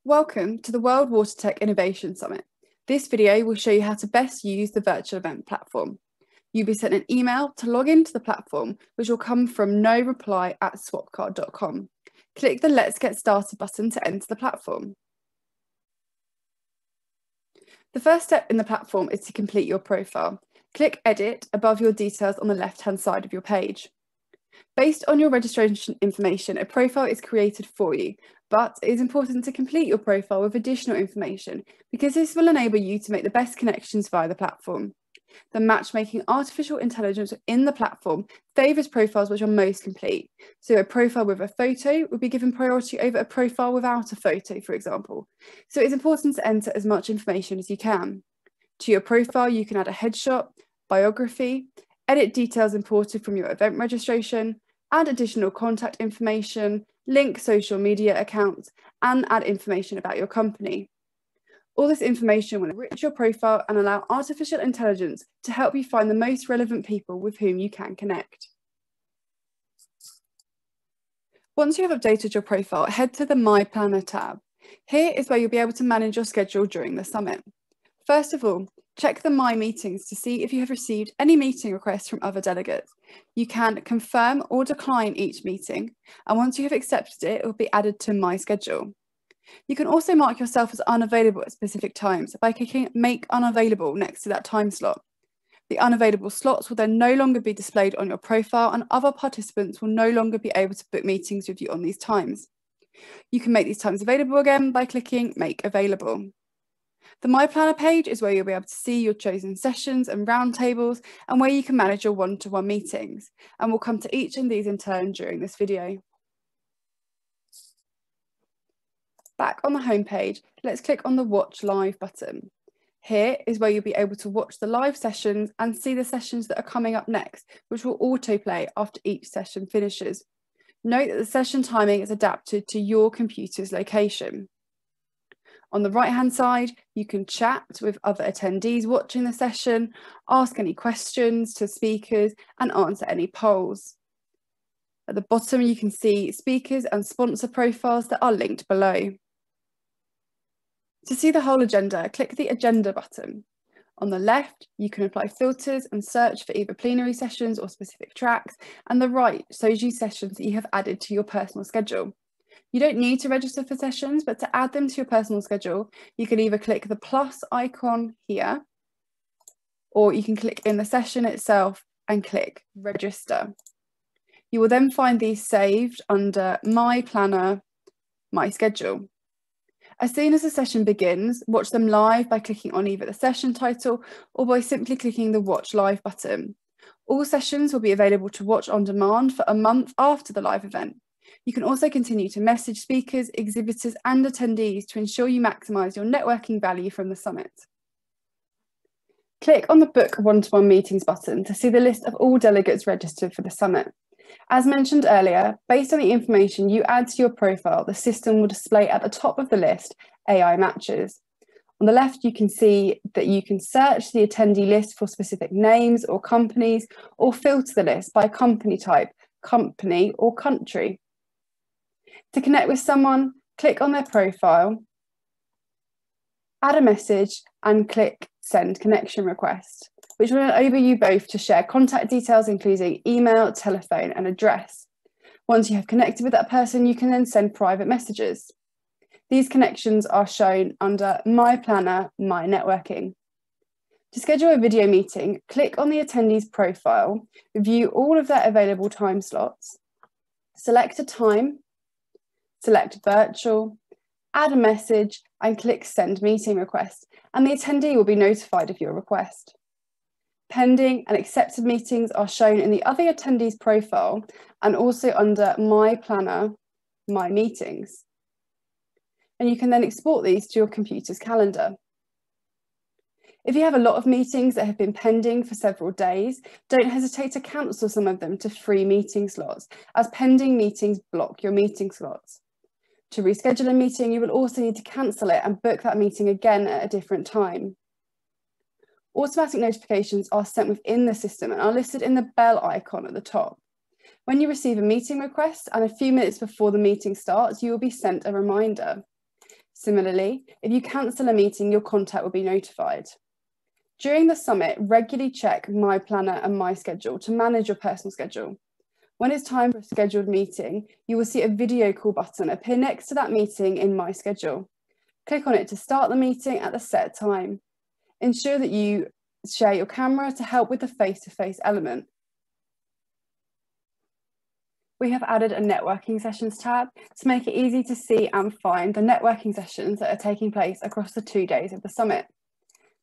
Welcome to the World Water Tech Innovation Summit. This video will show you how to best use the virtual event platform. You'll be sent an email to log into the platform, which will come from noreply@swapcard.com. Click the Let's Get Started button to enter the platform. The first step in the platform is to complete your profile. Click Edit above your details on the left-hand side of your page. Based on your registration information, a profile is created for you, but it is important to complete your profile with additional information because this will enable you to make the best connections via the platform. The matchmaking artificial intelligence in the platform favours profiles which are most complete. So a profile with a photo would be given priority over a profile without a photo, for example. So it's important to enter as much information as you can. To your profile, you can add a headshot, biography, edit details imported from your event registration, add additional contact information, link social media accounts, and add information about your company. All this information will enrich your profile and allow artificial intelligence to help you find the most relevant people with whom you can connect. Once you have updated your profile, head to the My Planner tab. Here is where you'll be able to manage your schedule during the summit. First of all, check the My Meetings to see if you have received any meeting requests from other delegates. You can confirm or decline each meeting, and once you have accepted it, it will be added to My Schedule. You can also mark yourself as unavailable at specific times by clicking Make Unavailable next to that time slot. The unavailable slots will then no longer be displayed on your profile, and other participants will no longer be able to book meetings with you on these times. You can make these times available again by clicking Make Available. The My Planner page is where you'll be able to see your chosen sessions and roundtables and where you can manage your one-to-one meetings. And we'll come to each of these in turn during this video. Back on the home page, let's click on the Watch Live button. Here is where you'll be able to watch the live sessions and see the sessions that are coming up next, which will autoplay after each session finishes. Note that the session timing is adapted to your computer's location. On the right-hand side, you can chat with other attendees watching the session, ask any questions to speakers, and answer any polls. At the bottom, you can see speakers and sponsor profiles that are linked below. To see the whole agenda, click the Agenda button. On the left, you can apply filters and search for either plenary sessions or specific tracks, and the right shows you sessions that you have added to your personal schedule. You don't need to register for sessions, but to add them to your personal schedule, you can either click the plus icon here, or you can click in the session itself and click Register. You will then find these saved under My Planner, My Schedule. As soon as the session begins, watch them live by clicking on either the session title or by simply clicking the Watch Live button. All sessions will be available to watch on demand for a month after the live event. You can also continue to message speakers, exhibitors, and attendees to ensure you maximise your networking value from the summit. Click on the Book One-to-One Meetings button to see the list of all delegates registered for the summit. As mentioned earlier, based on the information you add to your profile, the system will display at the top of the list AI matches. On the left, you can see that you can search the attendee list for specific names or companies, or filter the list by company type, company, or country. To connect with someone, click on their profile, add a message, and click Send Connection Request, which will enable you both to share contact details, including email, telephone, and address. Once you have connected with that person, you can then send private messages. These connections are shown under My Planner, My Networking. To schedule a video meeting, click on the attendee's profile, view all of their available time slots, select a time, select Virtual, add a message, and click Send Meeting Request, and the attendee will be notified of your request. Pending and accepted meetings are shown in the other attendee's profile and also under My Planner, My Meetings. And you can then export these to your computer's calendar. If you have a lot of meetings that have been pending for several days, don't hesitate to cancel some of them to free meeting slots, as pending meetings block your meeting slots. To reschedule a meeting, you will also need to cancel it and book that meeting again at a different time. Automatic notifications are sent within the system and are listed in the bell icon at the top. When you receive a meeting request and a few minutes before the meeting starts, you will be sent a reminder. Similarly, if you cancel a meeting, your contact will be notified. During the summit, regularly check My Planner and My Schedule to manage your personal schedule. When it's time for a scheduled meeting, you will see a video call button appear next to that meeting in My Schedule. Click on it to start the meeting at the set time. Ensure that you share your camera to help with the face-to-face element. We have added a networking sessions tab to make it easy to see and find the networking sessions that are taking place across the 2 days of the summit.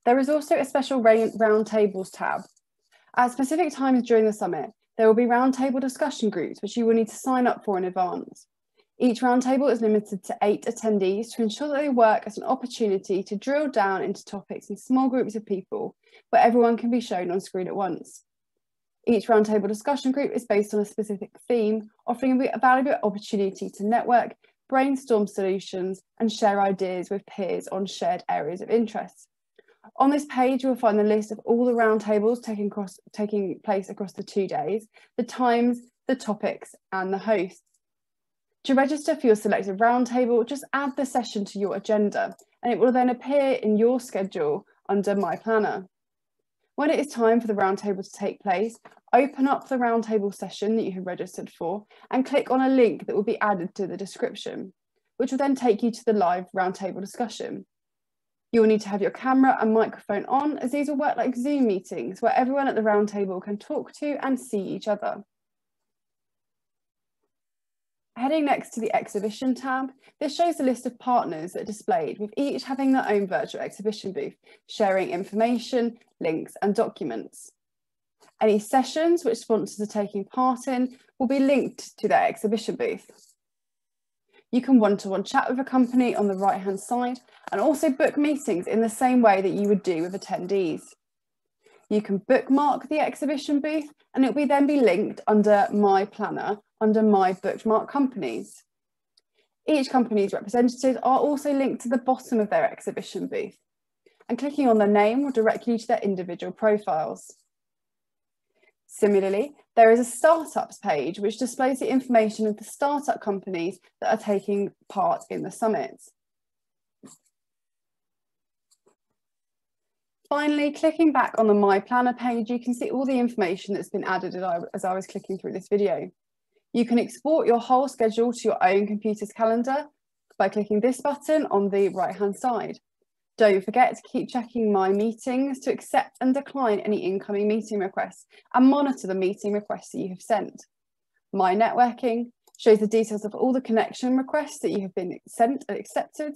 There is also a special roundtables tab. At specific times during the summit, there will be roundtable discussion groups which you will need to sign up for in advance. Each roundtable is limited to 8 attendees to ensure that they work as an opportunity to drill down into topics in small groups of people where everyone can be shown on screen at once. Each roundtable discussion group is based on a specific theme, offering a valuable opportunity to network, brainstorm solutions, and share ideas with peers on shared areas of interest. On this page, you will find the list of all the roundtables taking place across the 2 days, the times, the topics, and the hosts. To register for your selected roundtable, just add the session to your agenda, and it will then appear in your schedule under My Planner. When it is time for the roundtable to take place, open up the roundtable session that you have registered for and click on a link that will be added to the description, which will then take you to the live roundtable discussion. You will need to have your camera and microphone on, as these will work like Zoom meetings where everyone at the roundtable can talk to and see each other. Heading next to the exhibition tab, this shows the list of partners that are displayed, with each having their own virtual exhibition booth, sharing information, links and documents. Any sessions which sponsors are taking part in will be linked to their exhibition booth. You can one-to-one chat with a company on the right-hand side and also book meetings in the same way that you would do with attendees. You can bookmark the exhibition booth and it will then be linked under My Planner under My Bookmark Companies. Each company's representatives are also linked to the bottom of their exhibition booth, and clicking on their name will direct you to their individual profiles. Similarly, there is a startups page which displays the information of the startup companies that are taking part in the summit. Finally, clicking back on the My Planner page, you can see all the information that's been added as I was clicking through this video. You can export your whole schedule to your own computer's calendar by clicking this button on the right-hand side. Don't forget to keep checking My Meetings to accept and decline any incoming meeting requests and monitor the meeting requests that you have sent. My Networking shows the details of all the connection requests that you have been sent and accepted.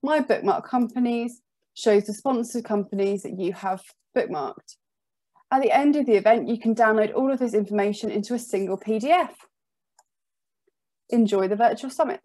My Bookmark Companies shows the sponsored companies that you have bookmarked. At the end of the event, you can download all of this information into a single PDF. Enjoy the virtual summit.